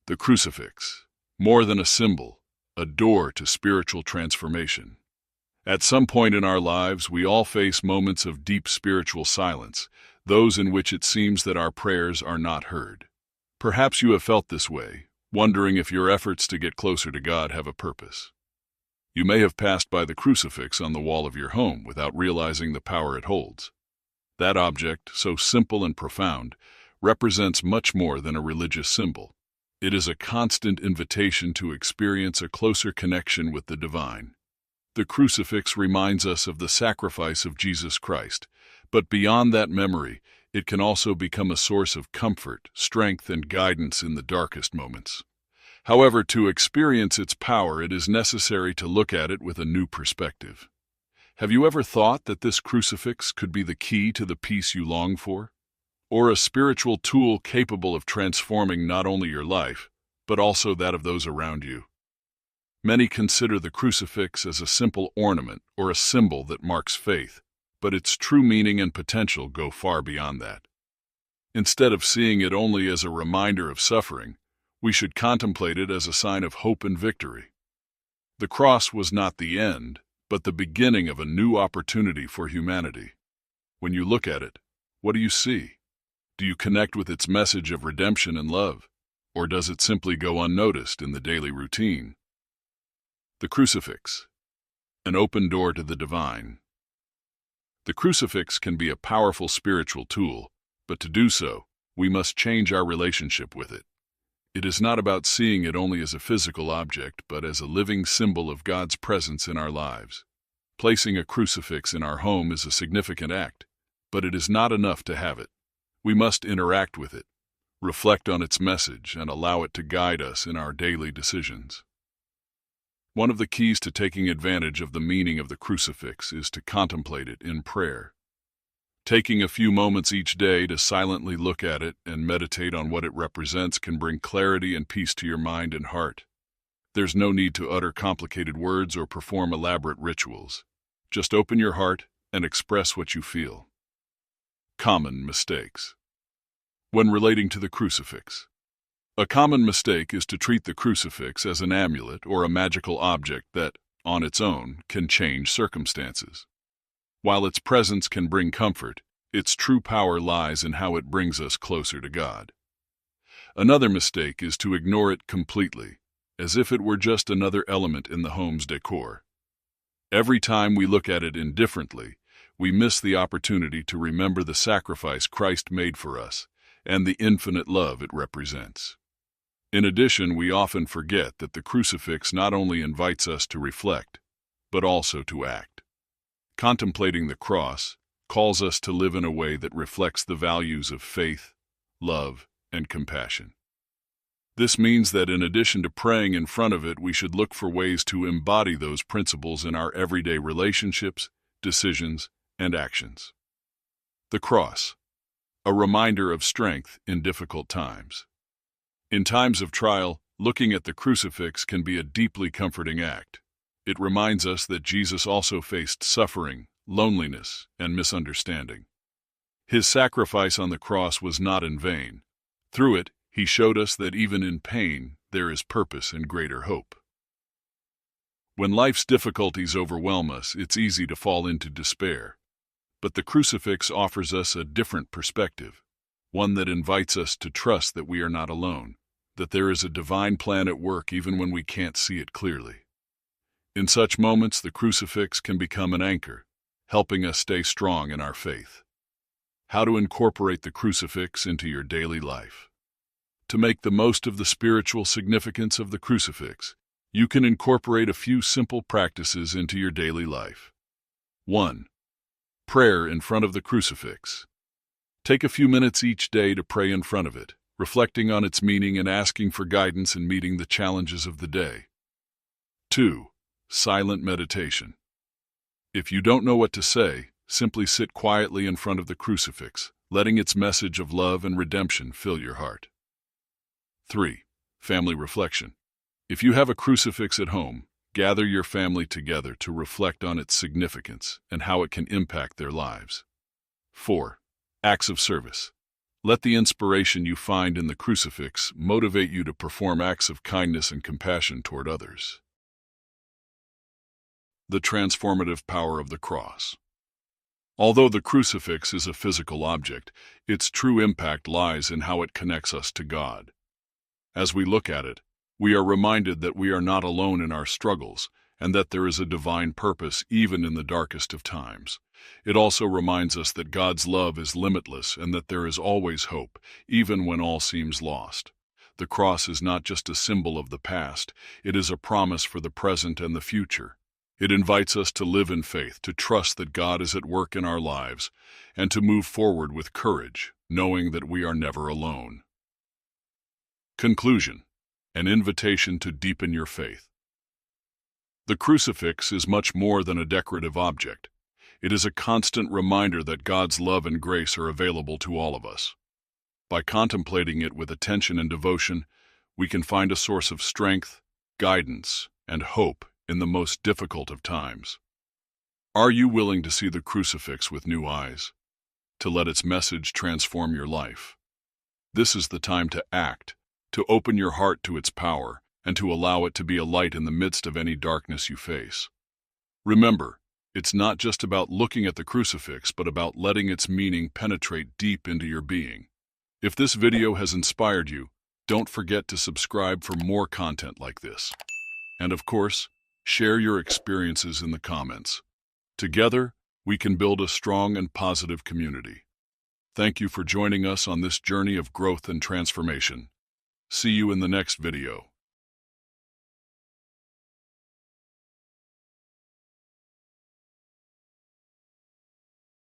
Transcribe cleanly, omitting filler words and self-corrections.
The crucifix, more than a symbol, a door to spiritual transformation. At some point in our lives, we all face moments of deep spiritual silence, those in which it seems that our prayers are not heard. Perhaps you have felt this way, wondering if your efforts to get closer to God have a purpose. You may have passed by the crucifix on the wall of your home without realizing the power it holds. That object, so simple and profound, represents much more than a religious symbol. It is a constant invitation to experience a closer connection with the divine. The crucifix reminds us of the sacrifice of Jesus Christ, but beyond that memory, it can also become a source of comfort, strength, and guidance in the darkest moments. However, to experience its power, it is necessary to look at it with a new perspective. Have you ever thought that this crucifix could be the key to the peace you long for? Or a spiritual tool capable of transforming not only your life, but also that of those around you? Many consider the crucifix as a simple ornament or a symbol that marks faith, but its true meaning and potential go far beyond that. Instead of seeing it only as a reminder of suffering, we should contemplate it as a sign of hope and victory. The cross was not the end, but the beginning of a new opportunity for humanity. When you look at it, what do you see? Do you connect with its message of redemption and love, or does it simply go unnoticed in the daily routine? The crucifix, an open door to the divine. The crucifix can be a powerful spiritual tool, but to do so, we must change our relationship with it. It is not about seeing it only as a physical object, but as a living symbol of God's presence in our lives. Placing a crucifix in our home is a significant act, but it is not enough to have it. We must interact with it, reflect on its message, and allow it to guide us in our daily decisions. One of the keys to taking advantage of the meaning of the crucifix is to contemplate it in prayer. Taking a few moments each day to silently look at it and meditate on what it represents can bring clarity and peace to your mind and heart. There's no need to utter complicated words or perform elaborate rituals. Just open your heart and express what you feel. Common mistakes. When relating to the crucifix. A common mistake is to treat the crucifix as an amulet or a magical object that, on its own, can change circumstances. While its presence can bring comfort, its true power lies in how it brings us closer to God. Another mistake is to ignore it completely, as if it were just another element in the home's decor. Every time we look at it indifferently, we miss the opportunity to remember the sacrifice Christ made for us and the infinite love it represents. In addition, we often forget that the crucifix not only invites us to reflect, but also to act. Contemplating the cross calls us to live in a way that reflects the values of faith, love, and compassion. This means that in addition to praying in front of it, we should look for ways to embody those principles in our everyday relationships, decisions, and actions. The cross, a reminder of strength in difficult times. In times of trial, looking at the crucifix can be a deeply comforting act. It reminds us that Jesus also faced suffering, loneliness, and misunderstanding. His sacrifice on the cross was not in vain. Through it, he showed us that even in pain, there is purpose and greater hope. When life's difficulties overwhelm us, it's easy to fall into despair. But the crucifix offers us a different perspective, one that invites us to trust that we are not alone, that there is a divine plan at work even when we can't see it clearly. In such moments, the crucifix can become an anchor, helping us stay strong in our faith. How to incorporate the crucifix into your daily life. To make the most of the spiritual significance of the crucifix, you can incorporate a few simple practices into your daily life. 1. Prayer in front of the crucifix. Take a few minutes each day to pray in front of it, reflecting on its meaning and asking for guidance in meeting the challenges of the day. 2. Silent meditation. If you don't know what to say, simply sit quietly in front of the crucifix, letting its message of love and redemption fill your heart. 3. Family reflection. If you have a crucifix at home, gather your family together to reflect on its significance and how it can impact their lives. 4. Acts of service. Let the inspiration you find in the crucifix motivate you to perform acts of kindness and compassion toward others. The transformative power of the cross. Although the crucifix is a physical object, its true impact lies in how it connects us to God. As we look at it, we are reminded that we are not alone in our struggles, and that there is a divine purpose even in the darkest of times. It also reminds us that God's love is limitless and that there is always hope, even when all seems lost. The cross is not just a symbol of the past, it is a promise for the present and the future. It invites us to live in faith, to trust that God is at work in our lives, and to move forward with courage, knowing that we are never alone. Conclusion: an invitation to deepen your faith. The crucifix is much more than a decorative object. It is a constant reminder that God's love and grace are available to all of us. By contemplating it with attention and devotion, we can find a source of strength, guidance, and hope in the most difficult of times. Are you willing to see the crucifix with new eyes, to let its message transform your life? This is the time to act, to open your heart to its power, and to allow it to be a light in the midst of any darkness you face. Remember, it's not just about looking at the crucifix, but about letting its meaning penetrate deep into your being. If this video has inspired you, don't forget to subscribe for more content like this. And of course, share your experiences in the comments. Together, we can build a strong and positive community. Thank you for joining us on this journey of growth and transformation. See you in the next video.